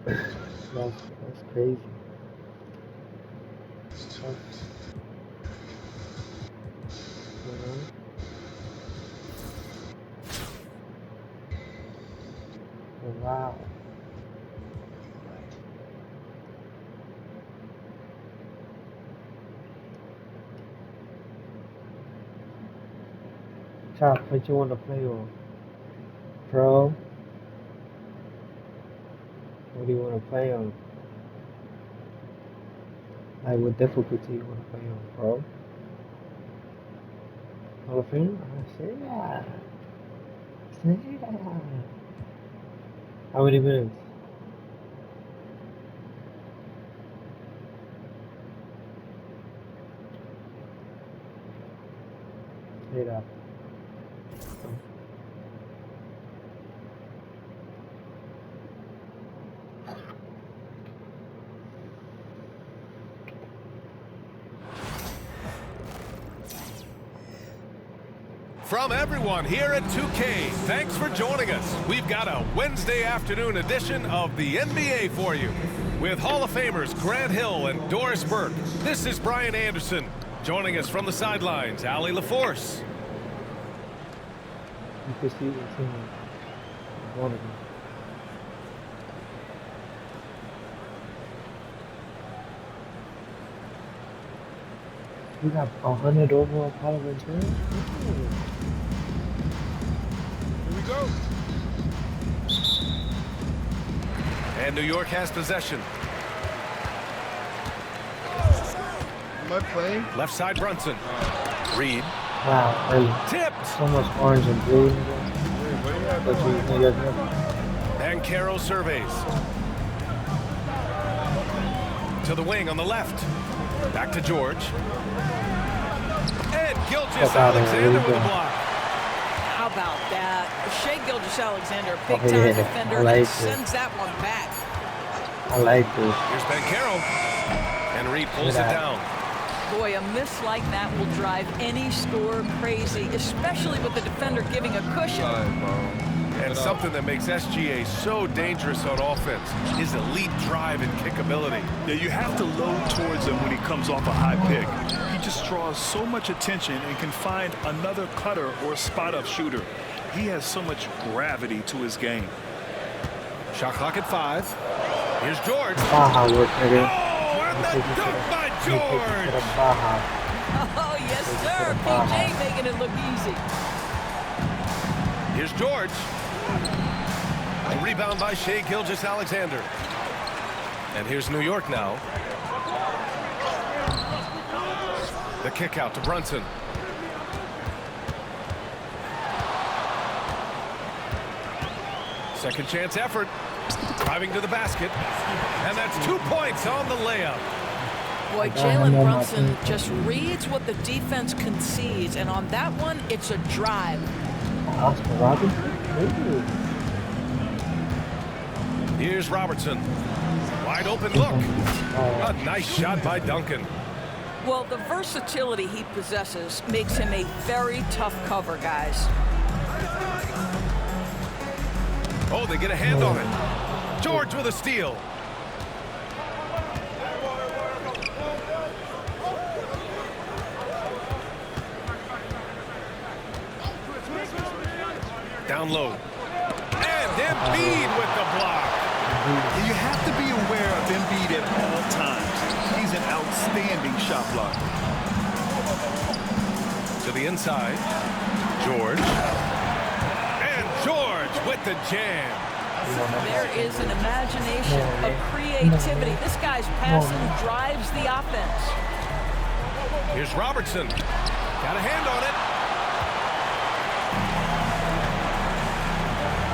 That's crazy. That's, you wow. Chop, what you want to play on? Pro? What do you want to play on? Like, what difficulty you want to play on? Pro? Hall of Fame? I say that. Say that. How many minutes? Say that. From everyone here at 2K, thanks for joining us. We've got a Wednesday afternoon edition of the NBA for you. With Hall of Famers Grant Hill and Doris Burke, this is Brian Anderson. Joining us from the sidelines, Allie LaForce. You can see what's in one of them. We got 100 overall power return. Here we go. And New York has possession. Am I playing? Left side Brunson. Reed. Wow, early. Tipped. So much orange and blue. But you guys know. And Carroll surveys. To the wing on the left. Back to George. And Gilgeous-Alexander with a block. How about that? Shai Gilgeous-Alexander, Oh, big-time yeah. defender, I like and it. sends that one back. I like this. Here's Ben Carroll. And Reed pulls it Look at down. Boy, a miss like that will drive any scorer crazy, especially with the defender giving a cushion. And something that makes SGA so dangerous on offense is elite drive and kickability. Yeah, you have to load towards him when he comes off a high pick. He just draws so much attention and can find another cutter or spot-up shooter. He has so much gravity to his game. Shot clock at 5. Here's George. Baja work, nigga. Oh, and the dunk by George. Baja. Oh, yes, sir. PJ making it look easy. Here's George. A rebound by Shai Gilgeous-Alexander. And here's New York now. The kick out to Brunson. Second chance effort. Driving to the basket. And that's 2 points on the layup. Boy, Jalen Brunson just reads what the defense concedes, and on that one, it's a drive. Oscar Robertson? Ooh. Here's Robertson. Wide open look. A nice shot by Duncan. Well, the versatility he possesses makes him a very tough cover, guys. Oh, they get a hand on it. George with a steal. Down low. And Embiid with the block. You have to be aware of Embiid at all times. He's an outstanding shot blocker. To the inside. George. And George with the jam. There is an imagination, a creativity. This guy's passing drives the offense. Here's Robertson. Got a hand on it.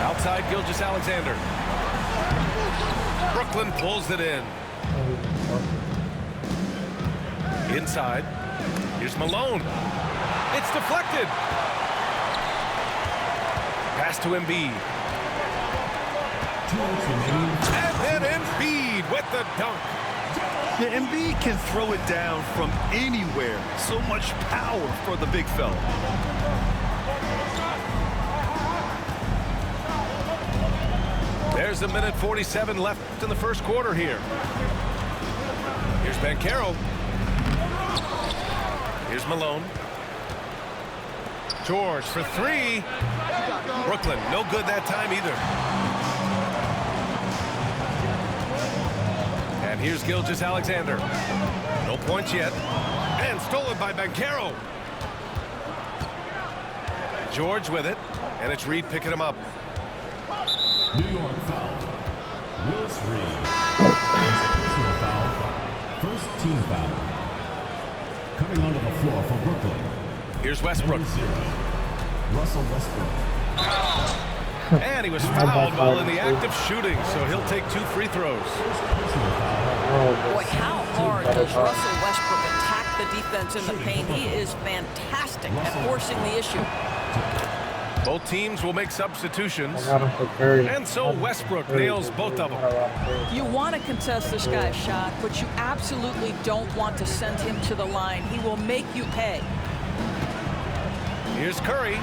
Outside Gilgeous-Alexander. Brooklyn pulls it in. Inside. Here's Malone. It's deflected. Pass to Embiid. And then Embiid with the dunk. Yeah, Embiid can throw it down from anywhere. So much power for the big fella. There's a minute 47 left in the first quarter here. Here's Banchero. Here's Malone. George for three. Brooklyn, no good that time either. And here's Gilgeous-Alexander. No points yet. And stolen by Banchero. George with it. And it's Reed picking him up. New York foul. Willis Reed. Personal foul. First team foul. Coming onto the floor for Brooklyn. Here's Westbrook. Number 0, Russell Westbrook. And he was fouled while in the act of shooting, so he'll take 2 free throws. Personal foul. Boy, how hard does Russell Westbrook attack the defense in the paint? He is fantastic at forcing the issue. Both teams will make substitutions. I got him for Curry. And so Westbrook nails both of them. You want to contest this guy's shot, but you absolutely don't want to send him to the line. He will make you pay. Here's Curry.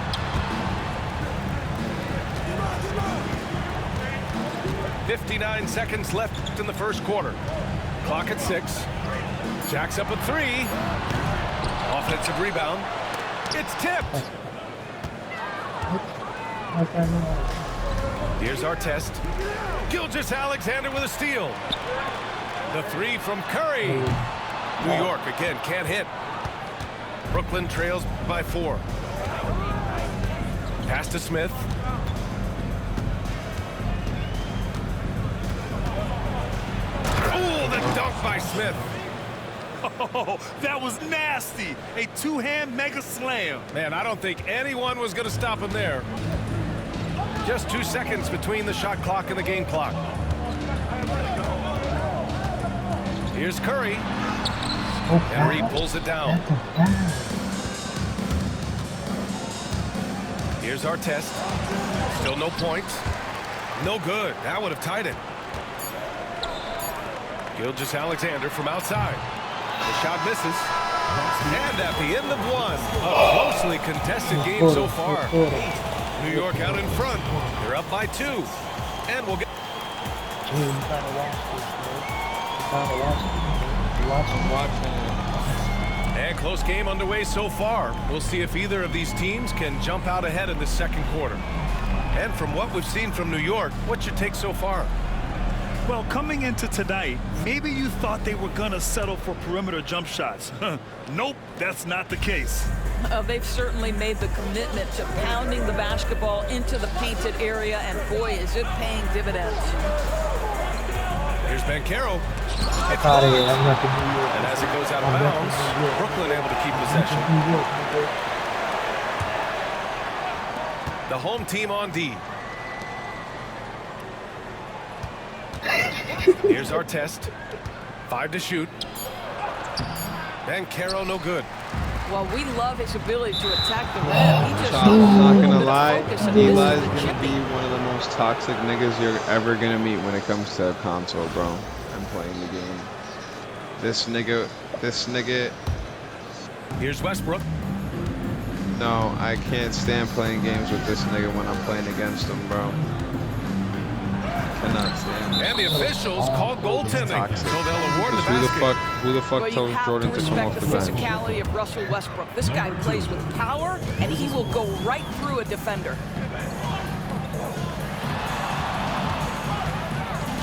.59 seconds left in the first quarter. Clock at 6. Jacks up a 3. Offensive rebound. It's tipped. Here's our test. Gilgeous-Alexander with a steal. The 3 from Curry. New York again can't hit. Brooklyn trails by 4. Pass to Smith. Oh, the dunk by Smith. Oh, that was nasty. A two-hand mega slam. Man, I don't think anyone was going to stop him there. Just 2 seconds between the shot clock and the game clock. Here's Curry. And Reed pulls it down. Here's our test. Still no points. No good. That would have tied it. Gilgeous-Alexander from outside. The shot misses. And at the end of 1, a closely contested game so far. New York out in front. They're up by 2. And we'll get... And close game underway so far. We'll see if either of these teams can jump out ahead in the second quarter. And from what we've seen from New York, what's your take so far? Well, coming into tonight, maybe you thought they were going to settle for perimeter jump shots. Nope, that's not the case. They've certainly made the commitment to pounding the basketball into the painted area, and boy, is it paying dividends. Here's Banchero. Out of here. I'm not going to New York. And as it goes out of bounds, Brooklyn able to keep possession. The home team on D. Here's our test. 5 to shoot. Banchero no good. Well, we love his ability to attack the rim. He just I'm not gonna lie, focus and Eli's misses the gonna chipping. be one of the most toxic niggas you're ever gonna meet when it comes to console, bro. I'm playing the game. This nigga. Here's Westbrook. No, I can't stand playing games with this nigga when I'm playing against him, bro. Cannot stand it. And the officials called goaltending, Toxic. so they'll award the Who the basket. fuck Well, you told have Jordan to to come respect off the the bench? physicality of Russell Westbrook. This guy plays with power, and he will go right through a defender.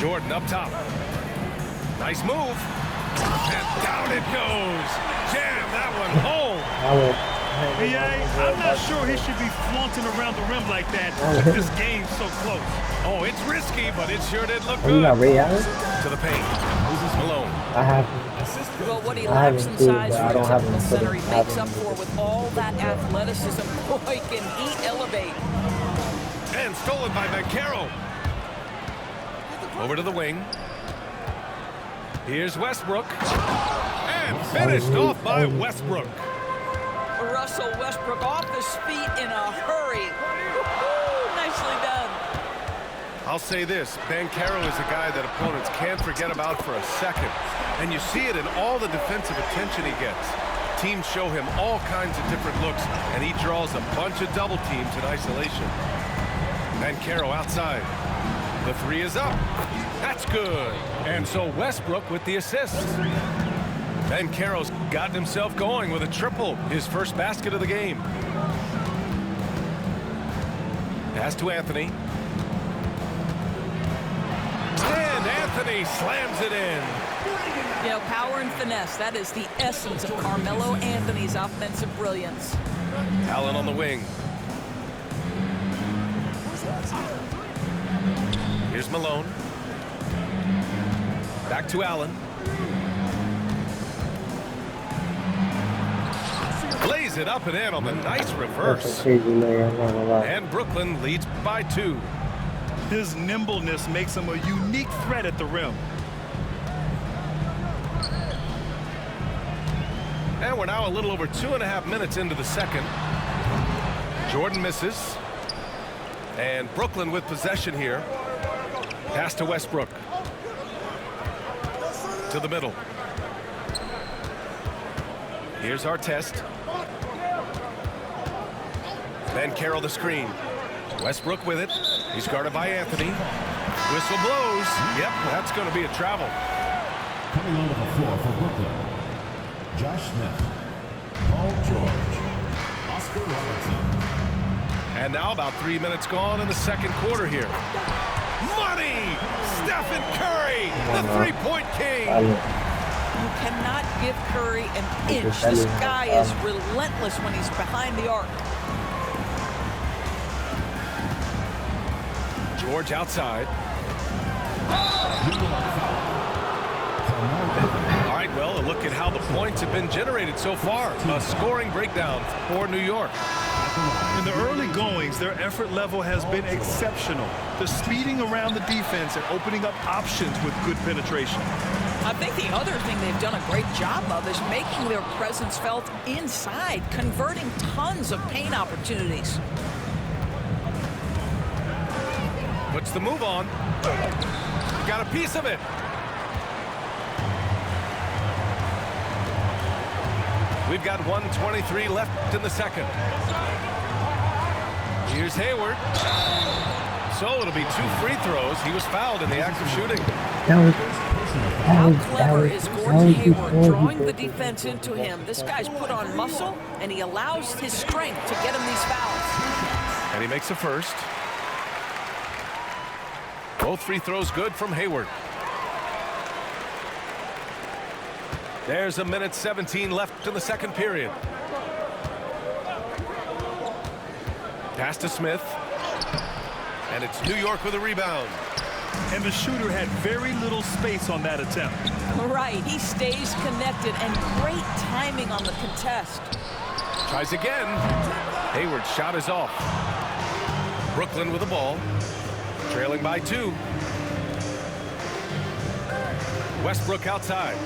Jordan up top. Nice move. And down it goes. Jam that one home. I'm not sure he should be flaunting around the rim like that with this game so close. Oh, it's risky, but it sure did look Are you not good. Ray Allen? To the paint. Malone. I have. Well, what he I have lacks in him too, size but I for don't a have typical him for center, the- he I have makes up him for with all that athleticism. Boy, can he elevate. And stolen by Banchero. Over to the wing. Here's Westbrook. And finished off by Westbrook. Russell Westbrook off his feet in a hurry. Woo-hoo, nicely done. I'll say this, Banchero is a guy that opponents can't forget about for a second. And you see it in all the defensive attention he gets. Teams show him all kinds of different looks, and he draws a bunch of double teams in isolation. Banchero outside. The three is up. That's good. And so Westbrook with the assist. Ben Carroll's gotten himself going with a triple, his first basket of the game. Pass to Anthony. And Anthony slams it in. You know, power and finesse, that is the essence of Carmelo Anthony's offensive brilliance. Allen on the wing. Here's Malone. Back to Allen. Lays it up and in on the nice That's a reverse. crazy layup, I'm not gonna lie. And Brooklyn leads by 2. His nimbleness makes him a unique threat at the rim. And we're now a little over 2.5 minutes into the second. Jordan misses. And Brooklyn with possession here. Pass to Westbrook. To the middle. Here's Artest. Ben Carroll the screen. Westbrook with it. He's guarded by Anthony. Whistle blows. Yep, that's going to be a travel. Coming onto the floor for Brooklyn, Josh Smith, Paul George, Oscar Robertson. And now about 3 minutes gone in the second quarter here. Money! Stephen Curry, the three-point king. You cannot give Curry an inch. This guy is relentless when he's behind the arc. George outside. All right, well, a look at how the points have been generated so far. A scoring breakdown for New York. In the early goings, their effort level has been exceptional. They're speeding around the defense and opening up options with good penetration. I think the other thing they've done a great job of is making their presence felt inside, converting tons of paint opportunities. Puts the move on. Got a piece of it. We've got 1:23 left in the second. Here's Hayward. So it'll be 2 free throws. He was fouled in the act of shooting. How clever is Gordon Hayward drawing the defense into him? This guy's put on muscle, and he allows his strength to get him these fouls. And he makes a first. Both free throws good from Hayward. There's 1:17 left in the second period. Pass to Smith. And it's New York with a rebound. And the shooter had very little space on that attempt. Right, he stays connected, and great timing on the contest. Tries again. Hayward's shot is off. Brooklyn with the ball. Trailing by 2. Westbrook outside.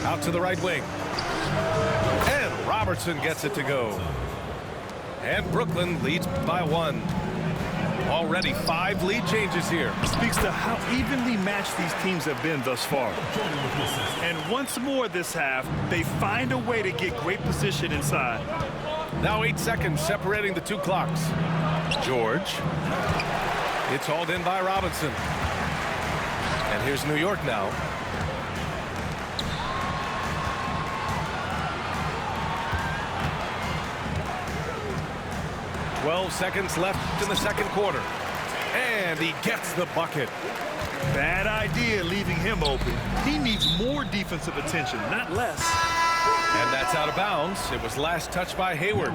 Out to the right wing. And Robertson gets it to go. And Brooklyn leads by 1. Already 5 lead changes here. Speaks to how evenly matched these teams have been thus far. And once more this half, they find a way to get great position inside. Now 8 seconds separating the 2 clocks. George. It's hauled in by Robinson. And here's New York now. .12 seconds left in the second quarter. And he gets the bucket. Bad idea leaving him open. He needs more defensive attention, not less. And that's out of bounds. It was last touched by Hayward.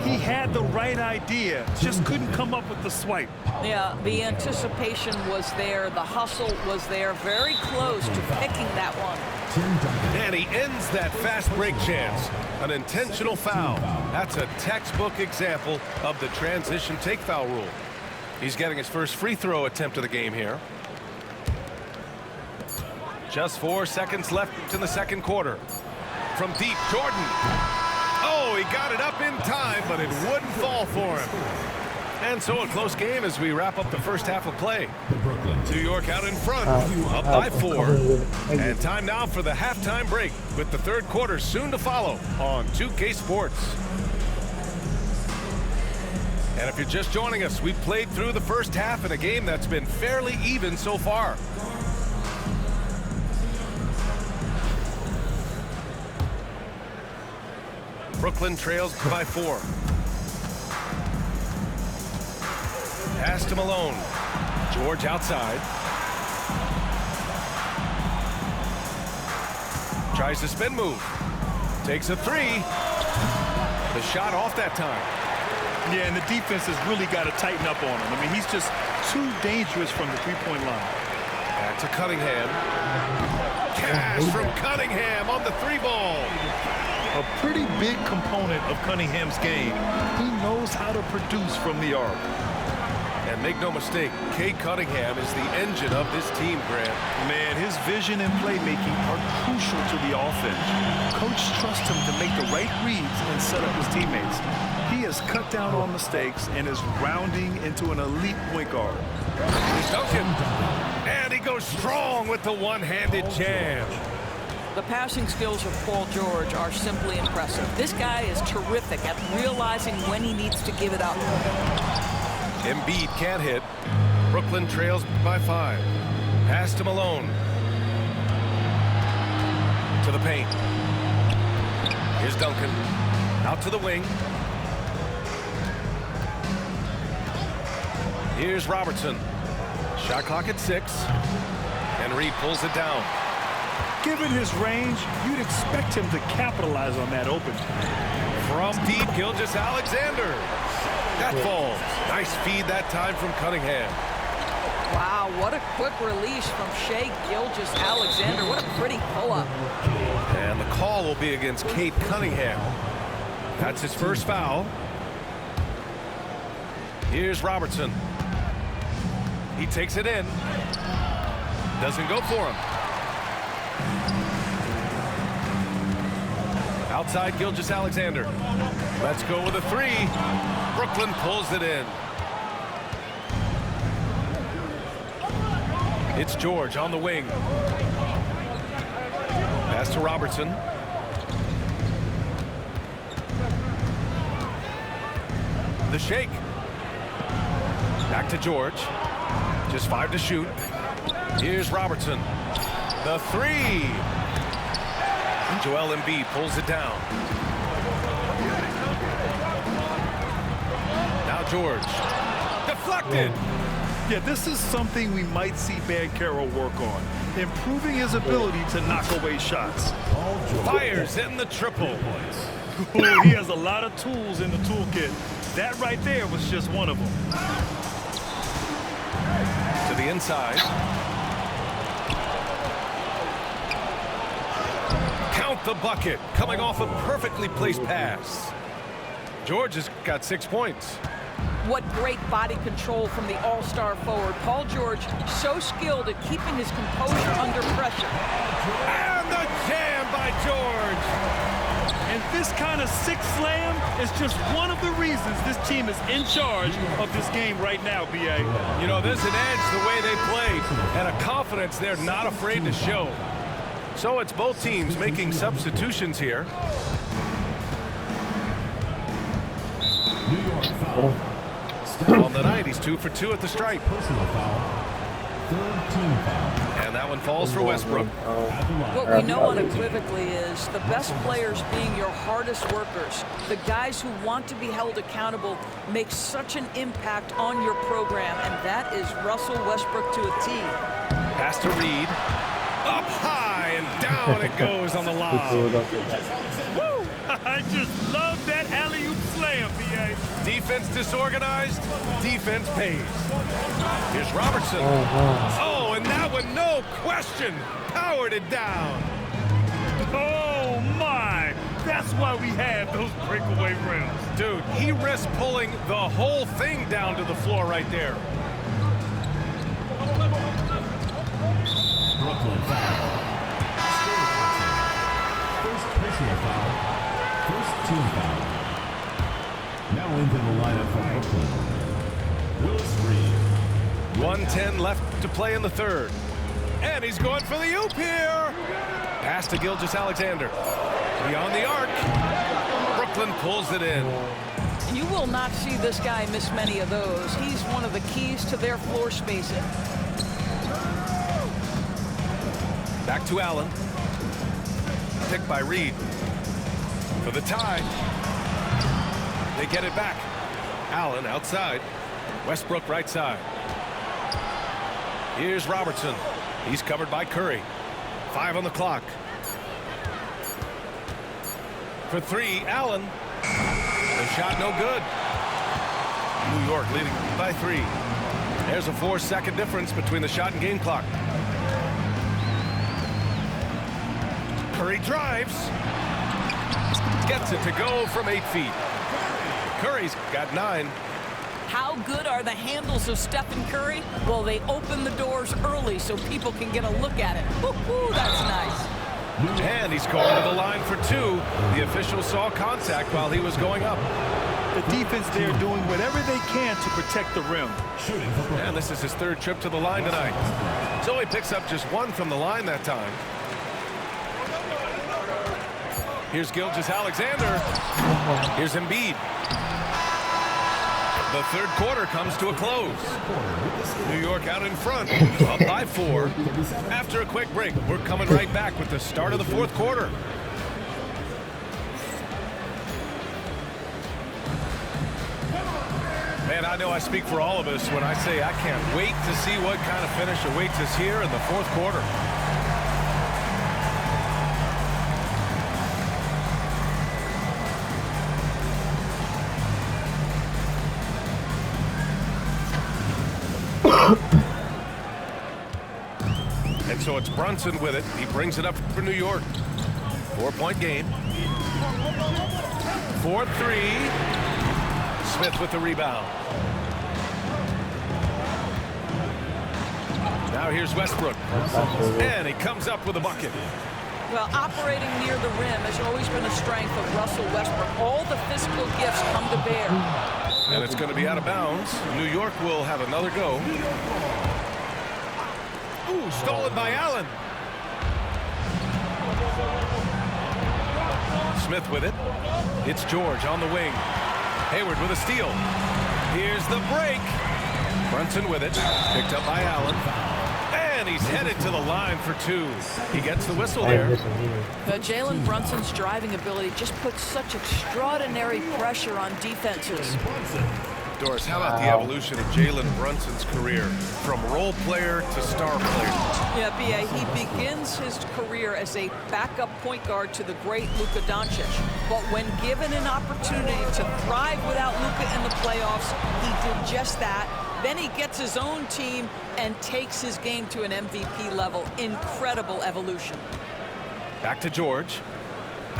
He had the right idea, just couldn't come up with the swipe. Yeah, the anticipation was there. The hustle was there. Very close to picking that one. And he ends that fast break chance. An intentional foul. That's a textbook example of the transition take foul rule. He's getting his first free throw attempt of the game here. Just 4 seconds left in the second quarter. From deep, Jordan. Oh, he got it up in time, but it wouldn't fall for him. And so a close game as we wrap up the first half of play. New York out in front, up by 4. And time now for the halftime break with the third quarter soon to follow on 2K Sports. And if you're just joining us, we've played through the first half in a game that's been fairly even so far. Brooklyn trails by 4. Pass to Malone. George outside. Tries the spin move. Takes a 3. The shot off that time. Yeah, and the defense has really got to tighten up on him. I mean, he's just too dangerous from the three-point line. Back to Cunningham. Cash from Cunningham on the 3-ball. A pretty big component of Cunningham's game. He knows how to produce from the arc. And make no mistake, Cade Cunningham is the engine of this team, Grant. Man, his vision and playmaking are crucial to the offense. Coach trusts him to make the right reads and set up his teammates. He has cut down on mistakes and is rounding into an elite point guard. Duncan. And he goes strong with the one-handed jam. The passing skills of Paul George are simply impressive. This guy is terrific at realizing when he needs to give it up. Embiid can't hit. Brooklyn trails by 5. Pass to Malone. To the paint. Here's Duncan. Out to the wing. Here's Robertson. Shot clock at 6. And Reed pulls it down. Given his range, you'd expect him to capitalize on that open. From deep, Gilgeous-Alexander. That falls. Nice feed that time from Cunningham. Wow, what a quick release from Shai Gilgeous-Alexander. What a pretty pull-up. And the call will be against Cade Cunningham. That's his first foul. Here's Robertson. He takes it in. Doesn't go for him. Outside Gilgeous-Alexander. Let's go with a 3. Brooklyn pulls it in. It's George on the wing. Pass to Robertson. The shake. Back to George. Just 5 to shoot. Here's Robertson. The 3. Joel Embiid pulls it down. Now George. Deflected. Yeah, this is something we might see Banchero work on. Improving his ability to knock away shots. Fires in the triple. Ooh, he has a lot of tools in the toolkit. That right there was just one of them. To the inside. Count the bucket. Coming off a perfectly placed pass. George has got 6 points. What great body control from the all-star forward. Paul George, so skilled at keeping his composure under pressure. And the jam by George. And this kind of sick slam is just one of the reasons this team is in charge of this game right now, B.A. You know, there's an edge the way they play and a confidence they're not afraid to show. So it's both teams making substitutions here. New York foul. On the night, he's 2 for 2 at the stripe. Personal foul. Third team foul. And that one falls for Westbrook. At the line. What we know unequivocally is the best players being your hardest workers. The guys who want to be held accountable make such an impact on your program, and that is Russell Westbrook to a T. Pass to Reed. Up high and down it goes on the lob. Woo! I just love that alley-oop slam, B.A. Defense disorganized, defense pays. Here's Robertson. Oh, and that one, no question, powered it down. Oh, my! That's why we have those breakaway rims. Dude, he risked pulling the whole thing down to the floor right there. Brooklyn foul. First personal foul. First team foul. Now into the lineup for Brooklyn. Willis Reed. 1:10 left to play in the third. And he's going for the oop here. Pass to Gilgeous-Alexander. Beyond the arc. Brooklyn pulls it in. You will not see this guy miss many of those. He's one of the keys to their floor spacing. Back to Allen. Picked by Reed. For the tie. They get it back. Allen outside. Westbrook right side. Here's Robertson. He's covered by Curry. 5 on the clock. For 3, Allen. The shot no good. New York leading by 3. There's a 4-second difference between the shot and game clock. Curry drives. Gets it to go from 8 feet. Curry's got 9. How good are the handles of Stephen Curry? Well, they open the doors early so people can get a look at it. Woo-hoo, that's nice. And he's going to the line for 2. The official saw contact while he was going up. The defense there doing whatever they can to protect the rim. And this is his 3rd trip to the line tonight. So he picks up just 1 from the line that time. Here's Gilgeous-Alexander. Here's Embiid. The 3rd quarter comes to a close. New York out in front, up by 4. After a quick break, we're coming right back with the start of the 4th quarter. Man, I know I speak for all of us when I say I can't wait to see what kind of finish awaits us here in the 4th quarter. And so it's Brunson with it. He brings it up for New York. 4-point game. 4-3. Smith with the rebound. Now here's Westbrook. And he comes up with a bucket. Well, operating near the rim has always been a strength of Russell Westbrook. All the physical gifts come to bear. And it's going to be out of bounds. New York will have another go. Ooh, stolen by Allen. Smith with it. It's George on the wing. Hayward with a steal. Here's the break. Brunson with it. Picked up by Allen. And he's headed to the line for 2. He gets the whistle there. Jalen Brunson's driving ability just puts such extraordinary pressure on defenses. Doris, how about the evolution of Jalen Brunson's career from role player to star player? Yeah, B.A., he begins his career as a backup point guard to the great Luka Doncic. But when given an opportunity to thrive without Luka in the playoffs, he did just that. Then he gets his own team and takes his game to an MVP level. Incredible evolution. Back to George.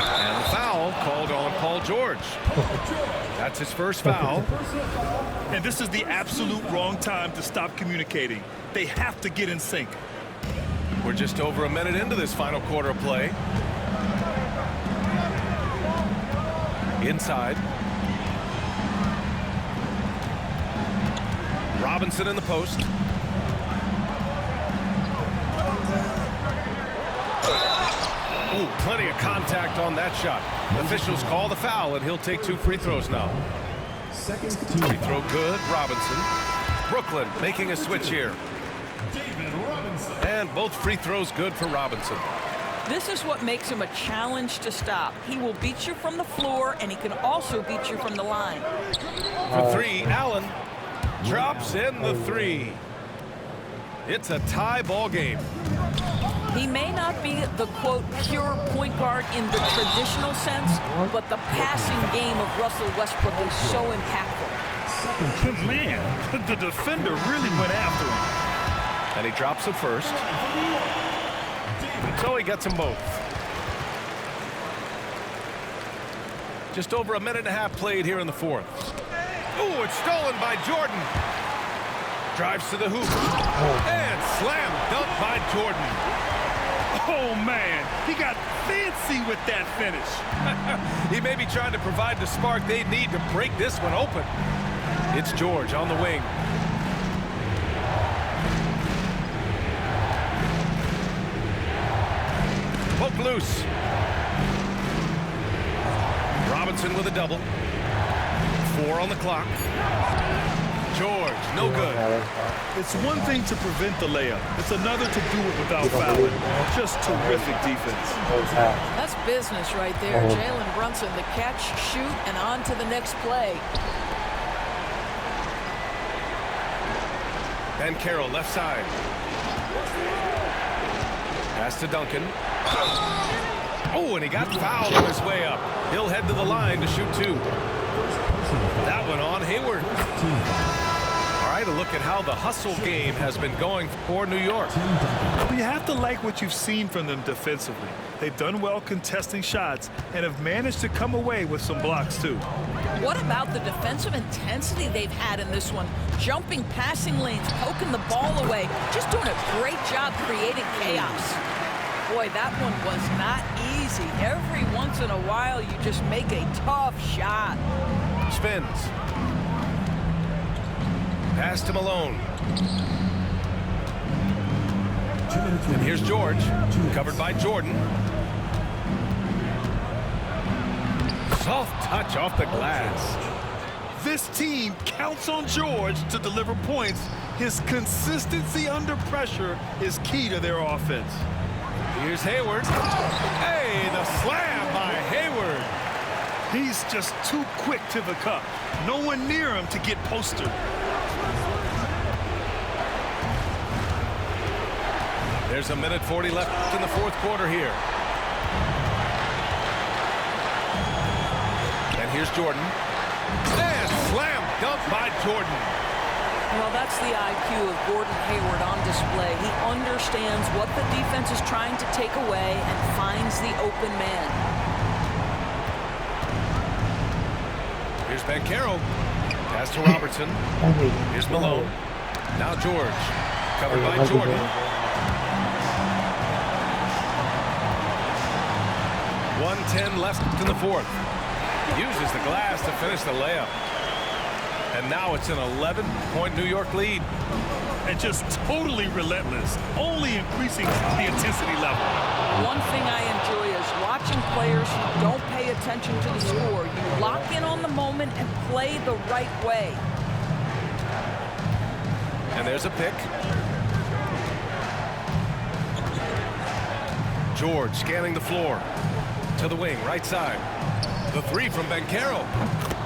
And the foul called on Paul George. That's his first foul. And this is the absolute wrong time to stop communicating. They have to get in sync. We're just over a minute into this final quarter of play. Inside. Robinson in the post. Ooh, plenty of contact on that shot. Officials call the foul, and he'll take 2 free throws now. Free throw good, Robinson. Brooklyn making a switch here. And both free throws good for Robinson. This is what makes him a challenge to stop. He will beat you from the floor, and he can also beat you from the line. For 3, Allen drops in the 3. It's a tie ball game. He may not be the, quote, pure point guard in the traditional sense, but the passing game of Russell Westbrook is so impactful. Man, the defender really went after him. And he drops it first. So he gets them both. Just over a minute and a half played here in the 4th. Ooh, it's stolen by Jordan. Drives to the hoop. And slam dunk by Jordan. Oh, man, he got fancy with that finish. He may be trying to provide the spark they need to break this one open. It's George on the wing. Poke loose. Robinson with a double. 4 on the clock. George, no good. It's one thing to prevent the layup. It's another to do it without fouling. Just terrific defense. That's business right there. Jalen Brunson, the catch, shoot, and on to the next play. Banchero left side. Pass to Duncan. Oh, and he got fouled on his way up. He'll head to the line to shoot 2. That one on Hayward. All right, a look at how the hustle game has been going for New York. Well, you have to like what you've seen from them defensively. They've done well contesting shots and have managed to come away with some blocks, too. What about the defensive intensity they've had in this one? Jumping passing lanes, poking the ball away, just doing a great job creating chaos. Boy, that one was not easy. Every once in a while, you just make a tough shot. Spins. Pass to Malone. And here's George, covered by Jordan. Soft touch off the glass. This team counts on George to deliver points. His consistency under pressure is key to their offense. Here's Hayward. Hey, the slam by Hayward. He's just too quick to the cup. No one near him to get postered. There's a minute 40 left in the 4th quarter here. And here's Jordan. And slam dunk by Jordan. Well, that's the IQ of Gordon Hayward on display. He understands what the defense is trying to take away and finds the open man. Here's Banchero. Pass to Robertson. Here's Malone. Now George. Covered by Jordan. 1:10 left in the 4th. Uses the glass to finish the layup. And now it's an 11-point New York lead. And just totally relentless, only increasing the intensity level. One thing I enjoy is watching players who don't pay attention to the score. You lock in on the moment and play the right way. And there's a pick. George scanning the floor. To the wing, right side. The 3 from Banchero.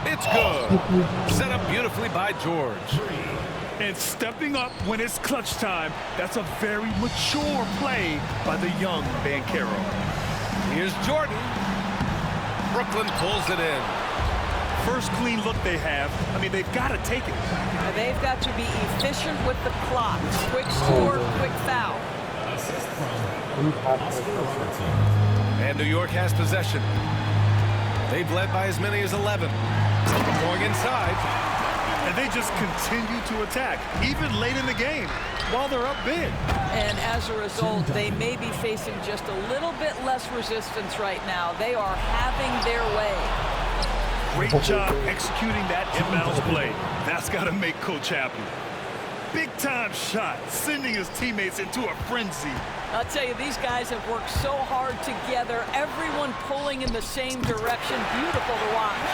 It's good. Set up beautifully by George. And stepping up when it's clutch time, that's a very mature play by the young Banchero. Here's Jordan. Brooklyn pulls it in. First clean look they have. I mean, they've got to take it. They've got to be efficient with the clock. Quick score, quick foul. And New York has possession. They've led by as many as 11. Going inside. And they just continue to attack, even late in the game, while they're up big. And as a result, they may be facing just a little bit less resistance right now. They are having their way. Great job executing that inbounds play. That's got to make Coach happy. Big-time shot, sending his teammates into a frenzy. I'll tell you, these guys have worked so hard together, everyone pulling in the same direction. Beautiful to watch.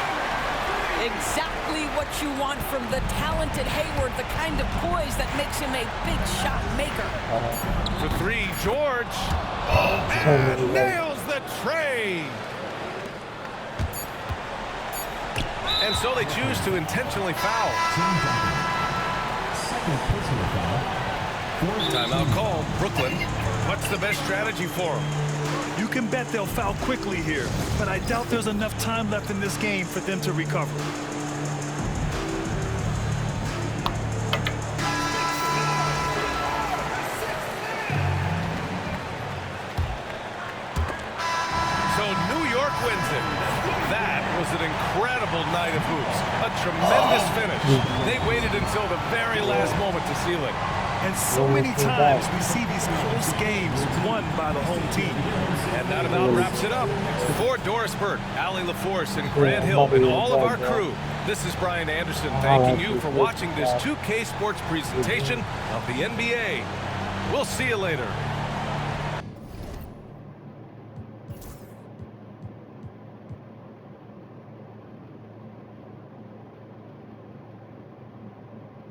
Exactly what you want from the talented Hayward, the kind of poise that makes him a big shot maker. For 3, George. And nails the tray. And so they choose to intentionally foul. Timeout called. Brooklyn. What's the best strategy for them? You can bet they'll foul quickly here, but I doubt there's enough time left in this game for them to recover. So New York wins it. That was an incredible night of hoops. A tremendous finish. They waited until the very last moment to seal it. And so many times we see these close games won by the home team. And that about wraps it up. For Doris Burke, Allie LaForce, and Grant Hill, and all of our crew, this is Brian Anderson thanking you for watching this 2K Sports presentation of the NBA. We'll see you later.